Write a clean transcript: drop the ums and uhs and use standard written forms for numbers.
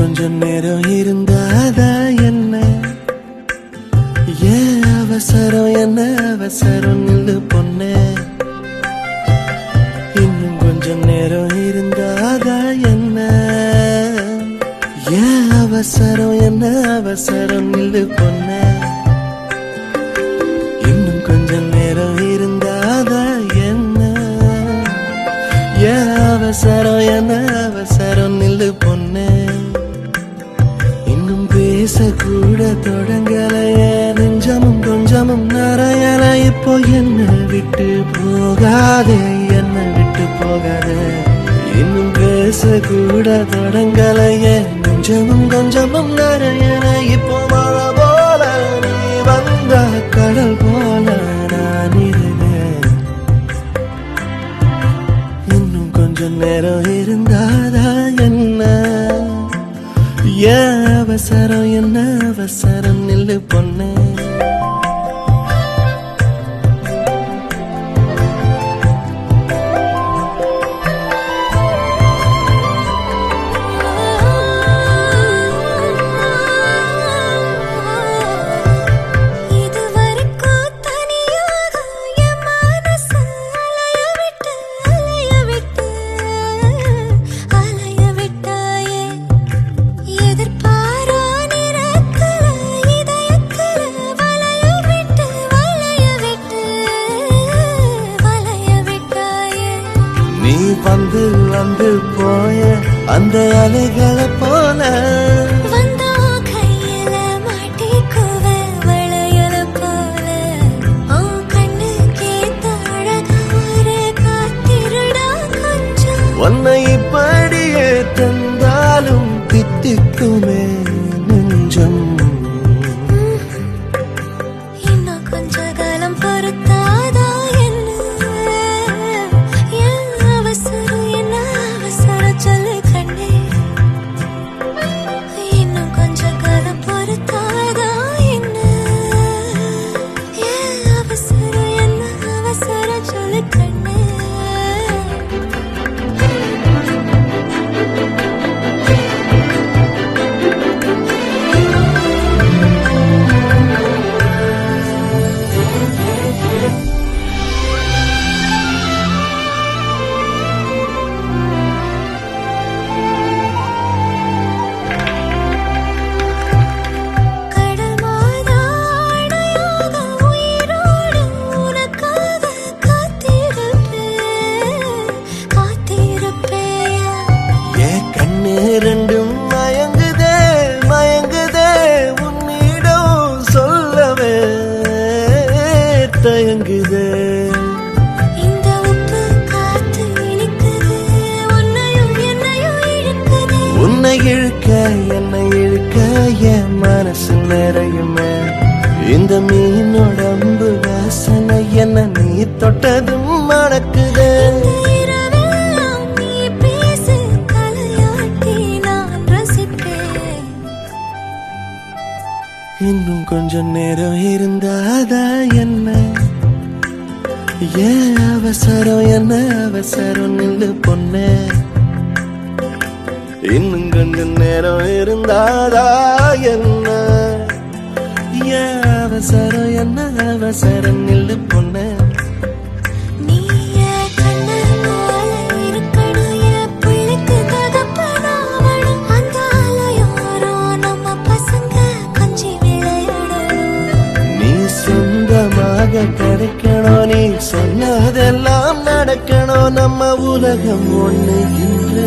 கொஞ்சம் நேரம் இருந்தாதா என்ன? ஏன் அவசரம் என்ன அவசரம் நில்லு பொண்ணே. இன்னும் கொஞ்சம் நேரம் இருந்தாதா என்ன? ஏன் அவசரம் என்ன அவசரம் நில்லு பொண்ணே. இன்னும் கொஞ்சம் நேரம் இருந்தாதா என்ன? ஏன் அவசரம் என்ன அவசரம் நில்லு பொண்ணே. இன்னும் பேசக்கூட தொடங்கலையே, நெஞ்சமும் கொஞ்சமும் நிறையல. இப்போ என்ன விட்டு போகாதே, என்ன விட்டு போகாதே. இன்னும் பேசக்கூட தொடங்கலையே, நெஞ்சமும் கொஞ்சமும் நிறையல. இப்போ மழை போல நீ வந்த கடல் போல நான் இருந்தேன். இன்னும் கொஞ்சம் நேரம் இருந்தாதா என்ன? ஏன் அவசரம் என்ன அவசரம் நில்லு பொண்ணே. நீ வந்து வந்து போய அந்த அலைகளை போல கையில மாட்டிக்குவ வளையல போல. கண்ணு கேத்த அழக ஒரு காத்திருடா கொஞ்சம். உன்னை இப்படியே தந்தாலும் தித்திக்குமே நெஞ்சம். இன்னும் கொஞ்ச காலம் பொறுத்தாதா என்ன? அவசரம் என்ன அவசரம் சொல்லு கண்ணே. இன்னும் கொஞ்ச காலம் பொறுத்தாதா என்ன? அவசரம் என்ன அவசரம் சொல்லு கண்ணே. ரெண்டும் மயங்குதே மயங்குதே, உன்னிடம் சொல்லவே தயங்குதே. இந்த உப்பு காத்து இனிக்குது, உன்னையும் என்னையும் இழுக்குது. உன்னை இழுக்க என்னை இழுக்க என் மனசு நிறையுமே. இந்த மீனோட அம்பு வாசனை என்ன நீ தொட்டதும் மணக்குதே. இன்னும் கொஞ்சம் நேரம் இருந்தாதா என்ன? ஏன் அவசரம் என்ன அவசரம் நில்லு பொண்ணே. இன்னும் கொஞ்சம் நேரம் இருந்தாதா என்ன? ஏன் அவசரம் என்ன அவசரம் நில்லு பொண்ணே. கிடைக்கணும், நீ சொன்னதெல்லாம் நடக்கணும். நம்ம உலகம் ஒண்ணு இன்று